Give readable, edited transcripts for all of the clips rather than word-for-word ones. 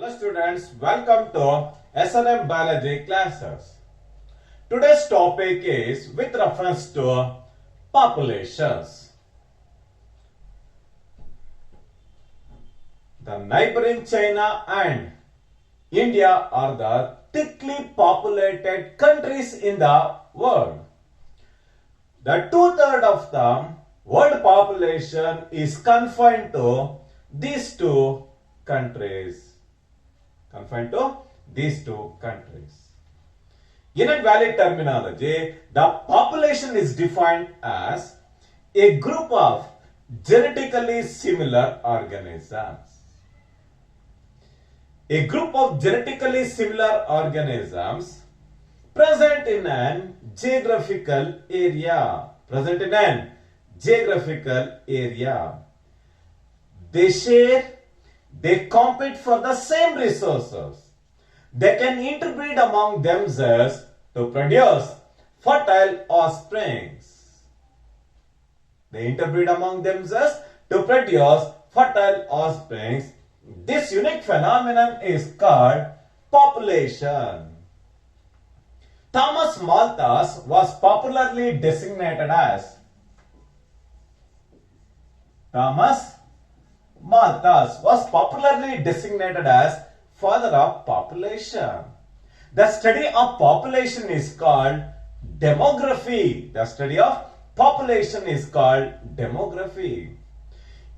Hello students, welcome to SNM Biology classes. Today's topic is with reference to populations. The neighboring China and India are the thickly populated countries in the world. The two-thirds of the world population is confined to these two countries. In a valid terminology, the population is defined as a group of genetically similar organisms. A group of genetically similar organisms present in an geographical area. They compete for the same resources. They can interbreed among themselves to produce fertile offsprings. This unique phenomenon is called population. Thomas Malthus was popularly designated as father of population. The study of population is called demography.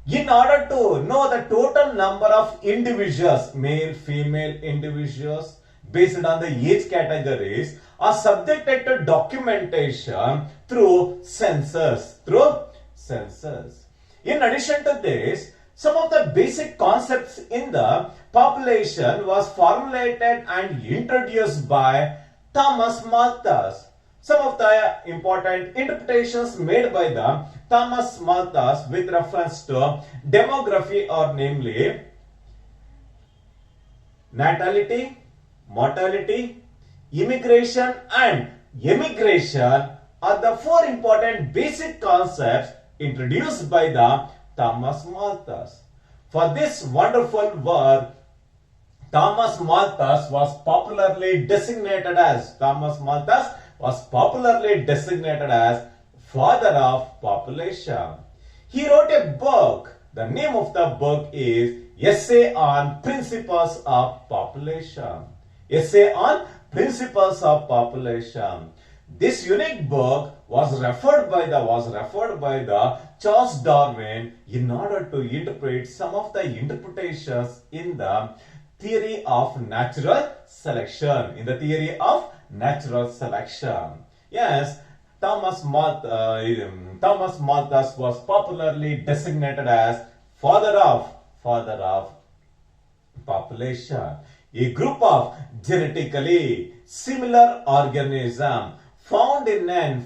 In order to know the total number of individuals, male, female individuals, based on the age categories, are subjected to documentation through census. In addition to this, some of the basic concepts in the population was formulated and introduced by Thomas Malthus. Some of the important interpretations made by the Thomas Malthus with reference to demography are namely natality, mortality, immigration and emigration are the four important basic concepts introduced by the Thomas Malthus. For this wonderful work, Thomas Malthus was popularly designated as father of population. He wrote a book. The name of the book is Essay on Principles of Population. This unique book was referred by the Charles Darwin in order to interpret some of the interpretations in the theory of natural selection. Yes, Thomas Malthus was popularly designated as father of population. A group of genetically similar organisms found in an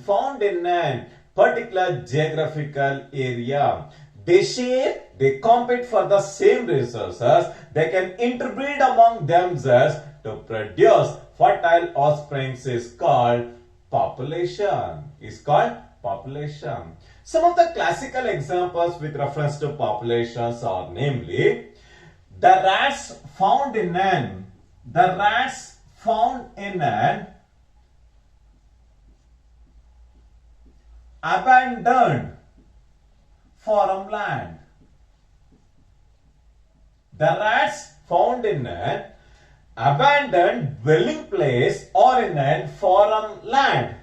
particular geographical area. They compete for the same resources. They can interbreed among themselves to produce fertile offspring is called population. Some of the classical examples with reference to populations are namely the rats found in an abandoned farmland. The rats found in an abandoned dwelling place or in an farmland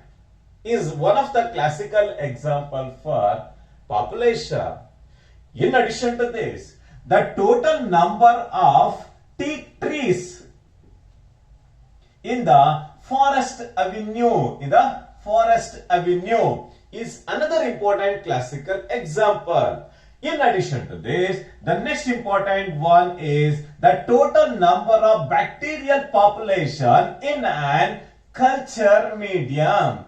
is one of the classical examples for population. In addition to this, the total number of teak trees in the forest avenue is another important classical example. In addition to this, the next important one is the total number of bacterial population in an culture medium.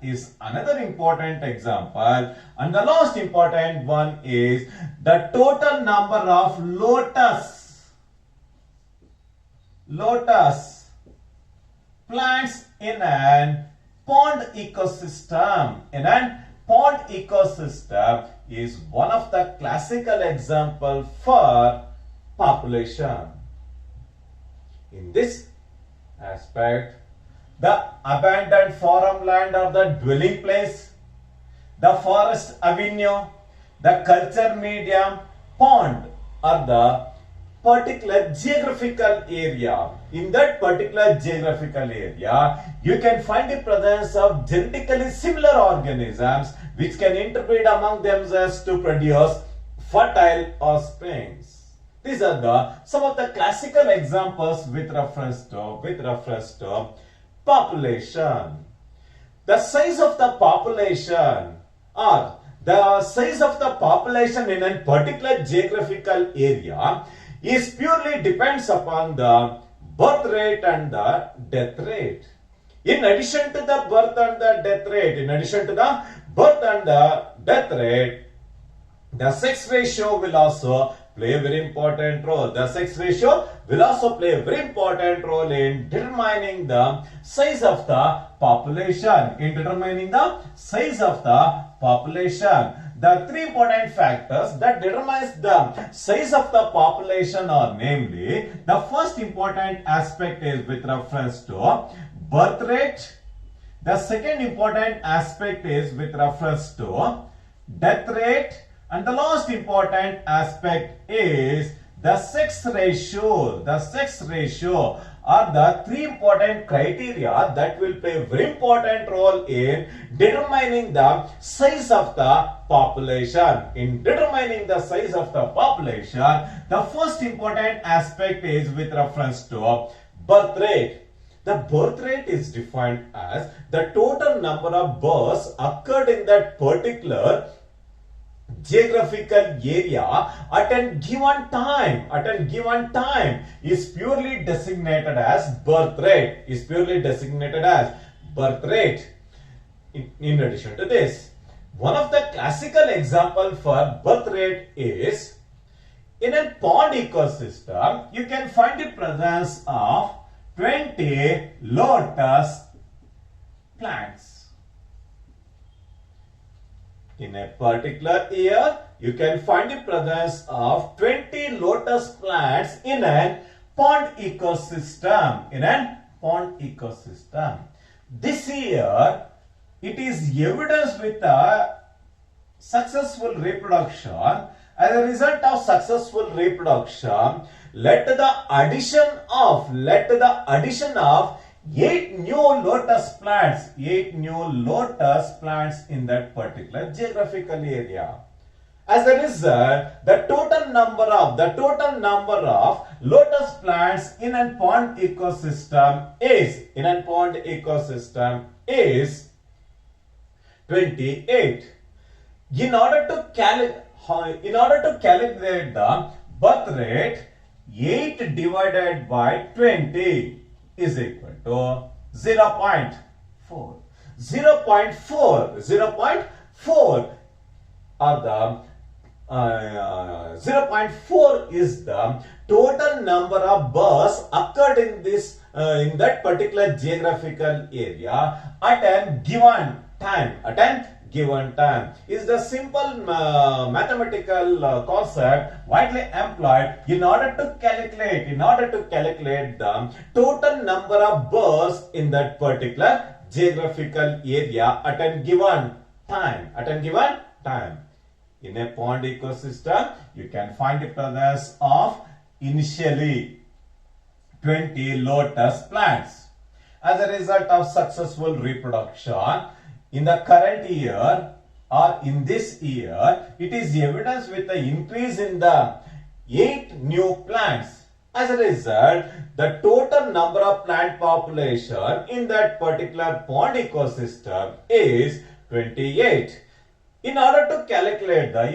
Is another important example. And the last important one is the total number of lotus plants in an pond ecosystem. Pond ecosystem is one of the classical example for population. In this aspect, the abandoned farmland or the dwelling place, the forest avenue, the culture medium, pond or the particular geographical area. In that particular geographical area, you can find the presence of genetically similar organisms which can interbreed among themselves to produce fertile offsprings. These are some of the classical examples with reference to population. The size of the population or the size of the population in a particular geographical area is purely depends upon the birth rate and the death rate. In addition to the birth and the death rate, the sex ratio will also play a very important role. The sex ratio will also play a very important role in determining the size of the population. The three important factors that determines the size of the population are namely, the first important aspect is with reference to birth rate. The second important aspect is with reference to death rate. And the last important aspect is the sex ratio. The sex ratio are the three important criteria that will play a very important role in determining the size of the population. In determining the size of the population, the first important aspect is with reference to birth rate. The birth rate is defined as the total number of births occurred in that particular geographical area at a given time is purely designated as birth rate. In addition to this, one of the classical example for birth rate is in a pond ecosystem, you can find the presence of 20 lotus plants. In a particular year, you can find the presence of 20 lotus plants in a pond ecosystem. This year, it is evidence with a successful reproduction. As a result of successful reproduction, let the addition of 8 new lotus plants in that particular geographical area. As a result, the total number of lotus plants in a pond ecosystem is 28. In order to calculate the birth rate, 8 divided by 20 is equal to 0.4. 0.4 are the 0.4 is the total number of births occurred in that particular geographical area at a given time. Is the simple mathematical concept widely employed in order to calculate the total number of births in that particular geographical area at a given time. In a pond ecosystem, you can find the presence of initially 20 lotus plants. As a result of successful reproduction, in the current year or in this year, it is evidence with the increase in the 8 new plants. As a result, the total number of plant population in that particular pond ecosystem is 28. In order to calculate the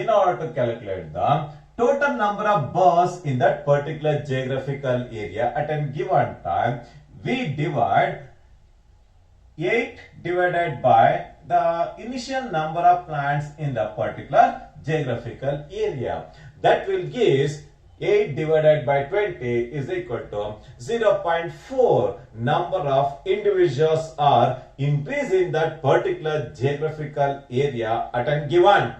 total number of births in that particular geographical area at a given time, we divide 8 divided by the initial number of plants in the particular geographical area. That will give 8 divided by 20 is equal to 0.4 number of individuals are increased in that particular geographical area at a given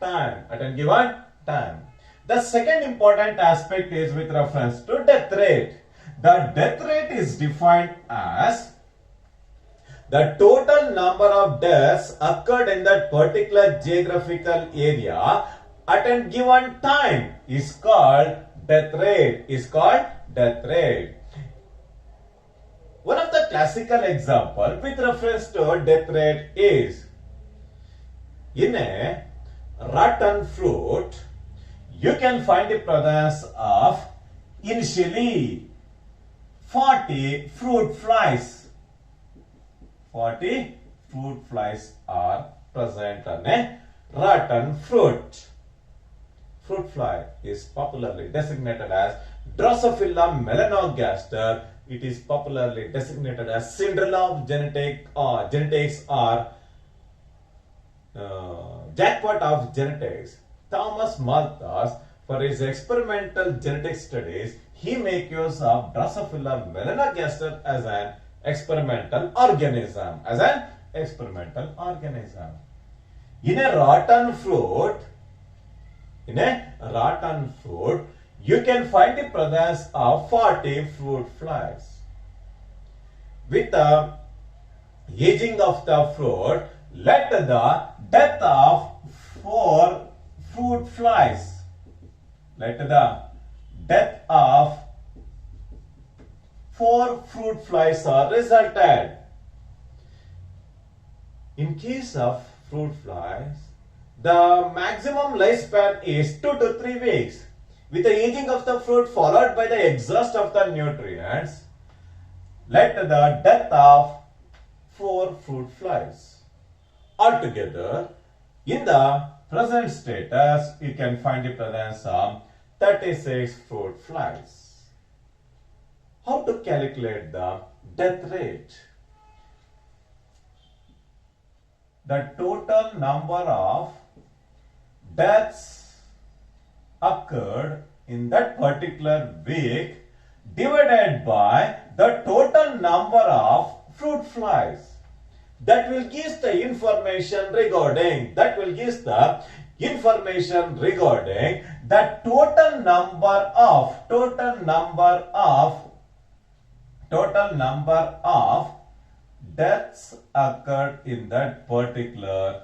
time. The second important aspect is with reference to death rate. The death rate is defined as the total number of deaths occurred in that particular geographical area at a given time is called death rate. One of the classical example with reference to death rate is in a rotten fruit, you can find the presence of initially 40 fruit flies. 40 fruit flies are present on a rotten fruit. Fruit fly is popularly designated as Drosophila melanogaster. It is popularly designated as Cinderella of genetics or jackpot of genetics. Thomas Malthus, for his experimental genetic studies, he makes use of Drosophila melanogaster as an experimental organism. In a rotten fruit, you can find the presence of 40 fruit flies. With the aging of the fruit, let the death of 4 fruit flies. Let the death of 4 fruit flies are resulted. In case of fruit flies, the maximum lifespan is 2 to 3 weeks. With the aging of the fruit followed by the exhaust of the nutrients, let the death of 4 fruit flies. Altogether, in the present status, you can find the presence of 36 fruit flies. How to calculate the death rate? The total number of deaths occurred in that particular week divided by the total number of fruit flies. That will give the information regarding the total number of deaths occurred in that particular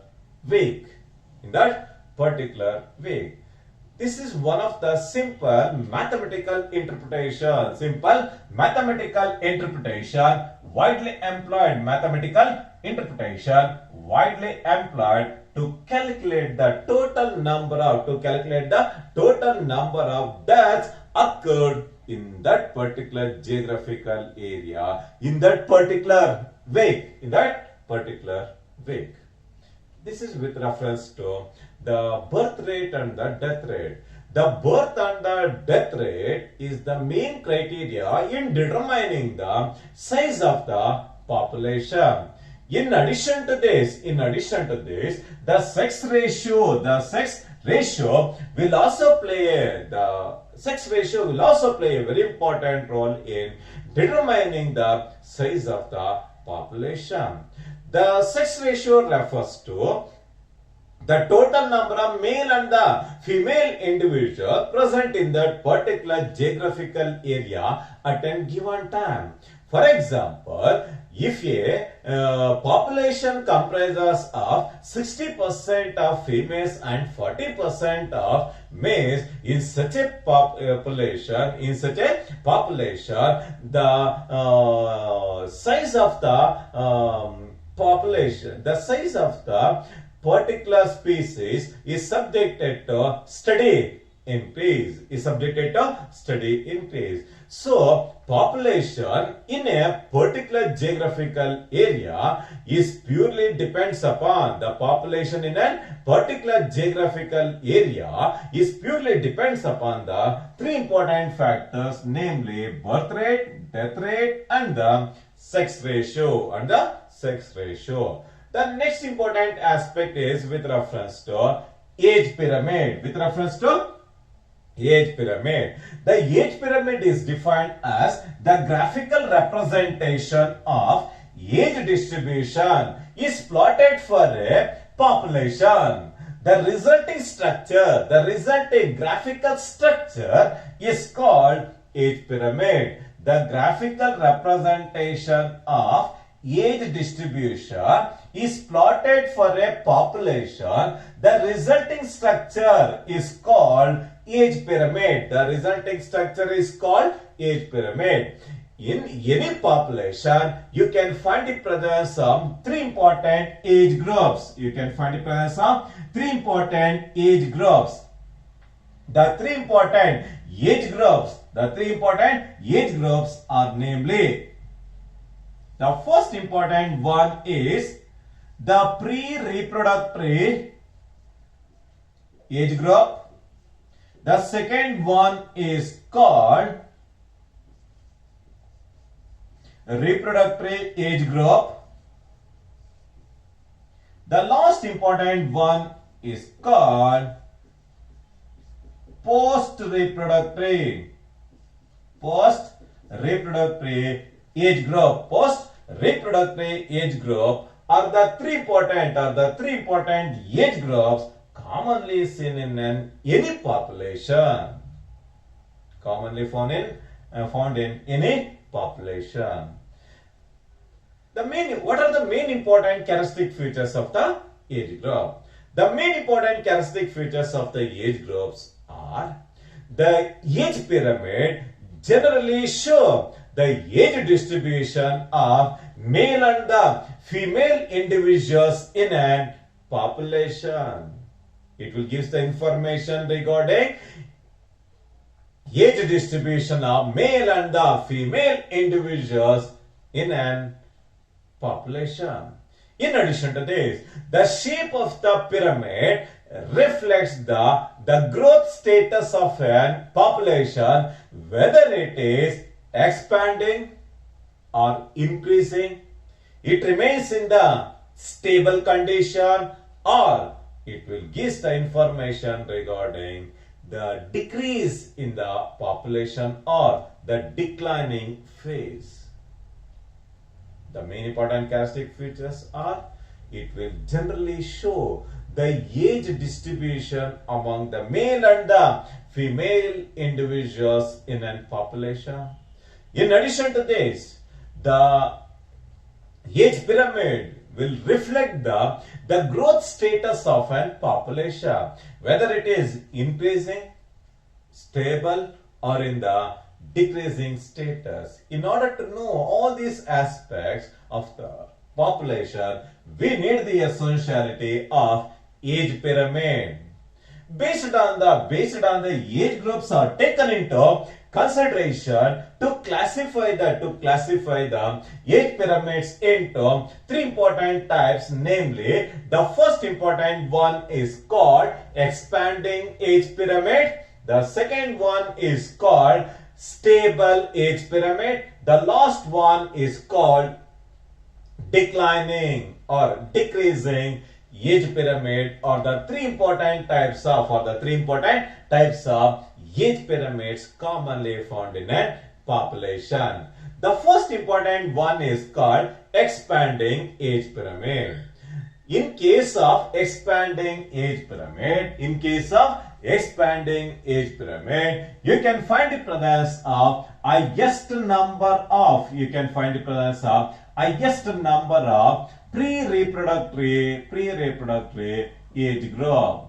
week. This is one of the simple mathematical interpretation, widely employed to calculate the total number of deaths occurred in that particular geographical area in that particular week. This is with reference to the birth rate and the death rate. The birth and the death rate is the main criteria in determining the size of the population. In addition to this, the sex ratio will also play a very important role in determining the size of the population. The sex ratio refers to the total number of male and the female individuals present in that particular geographical area at a given time. For example, if a population comprises of 60% of females and 40% of males, in such a population, the size of the particular species is subjected to steady increase. So, population in a particular geographical area is purely depends upon the population in a particular geographical area is purely depends upon the 3 important factors, namely birth rate, death rate, and the sex ratio. The next important aspect is with reference to age pyramid. The age pyramid is defined as the graphical representation of age distribution is plotted for a population. the resulting structure, the resulting graphical structure is called age pyramid. The graphical representation of age distribution is plotted for a population. The resulting structure is called age pyramid. The resulting structure is called age pyramid. In any population, you can find the presence of three important age groups. You can find the presence of three important age groups. The three important age groups are namely, the first important one is the pre-reproductory age group. The second one is called reproductory age group. The last important one is called post-reproductory age group. Post-reproductory age group are the three important age groups commonly seen in any population. Commonly found in any population. What are the main important characteristic features of the age group? The main important characteristic features of the age groups are the age pyramid generally show the age distribution of male and the female individuals in a population. It will give the information regarding age distribution of male and the female individuals in an population. In addition to this, the shape of the pyramid reflects the growth status of a population, whether it is expanding or increasing, it remains in the stable condition, or it will give the information regarding the decrease in the population or the declining phase. The main important characteristic features are, it will generally show the age distribution among the male and the female individuals in a population. In addition to this, the age pyramid will reflect the growth status of a population, whether it is increasing, stable, or in the decreasing status. In order to know all these aspects of the population, we need the essentiality of age pyramid. Based on the age groups are taken into consideration to classify the age pyramids into three important types, namely, the first important one is called expanding age pyramid. The second one is called stable age pyramid. The last one is called declining or decreasing age pyramid, or the three important types of age pyramids commonly found in a population. The first important one is called expanding age pyramid. In case of expanding age pyramid, you can find the presence of highest number of pre-reproductory age group.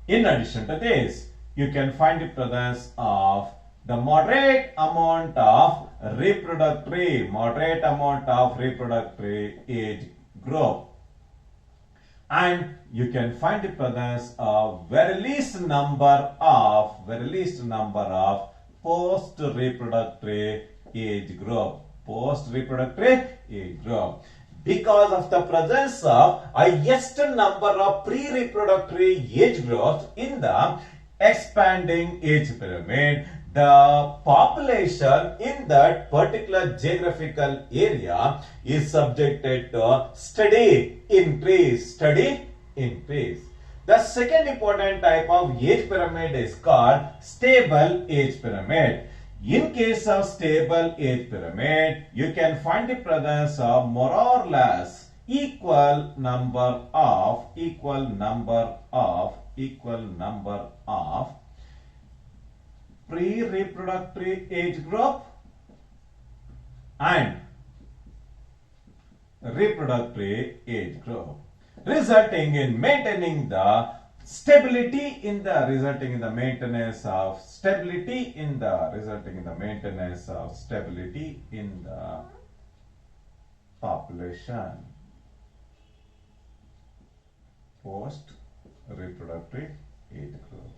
In addition to this, you can find the presence of the moderate amount of reproductory age group, and you can find the presence of very least number of post-reproductory age group. Because of the presence of highest number of pre-reproductory age groups in the expanding age pyramid, the population in that particular geographical area is subjected to steady increase. The second important type of age pyramid is called stable age pyramid. In case of stable age pyramid, you can find the presence of more or less equal number of pre-reproductive age group and reproductive age group, resulting in maintaining the stability in the maintenance of stability in the population post reproductive age group.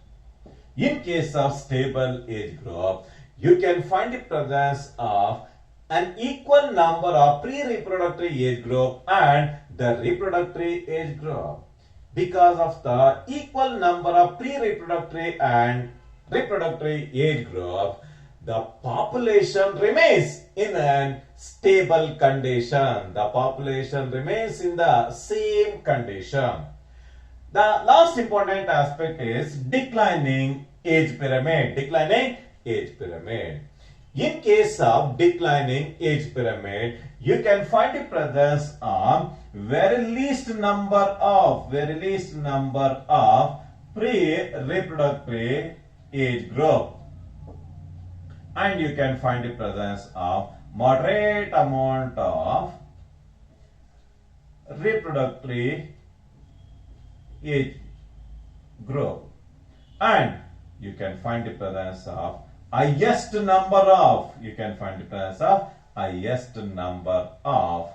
In case of stable age group, you can find the presence of an equal number of pre-reproductive age group and the reproductive age group. Because of the equal number of pre-reproductive and reproductive age group, the population remains in a stable condition. The population remains in the same condition. The last important aspect is declining age pyramid. In case of declining age pyramid, you can find the presence of very least number of pre-reproductive age group, and you can find the presence of moderate amount of reproductive age group, and you can find the presence of highest number of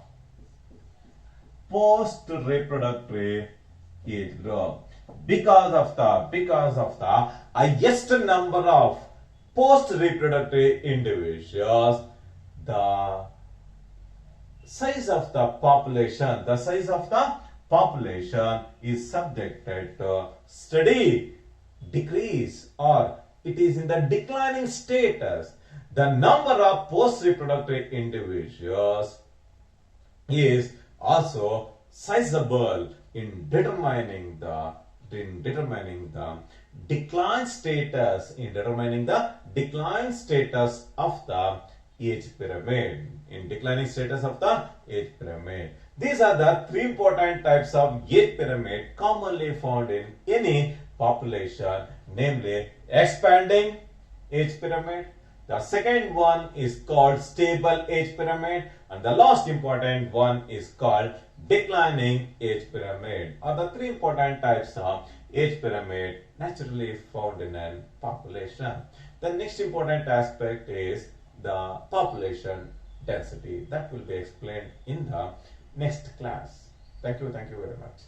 post reproductive age group. Because of the highest number of post reproductive individuals, the size of the population is subjected to steady decrease, or it is in the declining status. The number of post reproductive individuals is also sizable in determining the decline status of the age pyramid. These are the three important types of age pyramid commonly found in any population, namely expanding age pyramid. The second one is called stable age pyramid, and the last important one is called declining age pyramid, are the three important types of age pyramid naturally found in a population. The next important aspect is the population density, that will be explained in the next class. Thank you very much.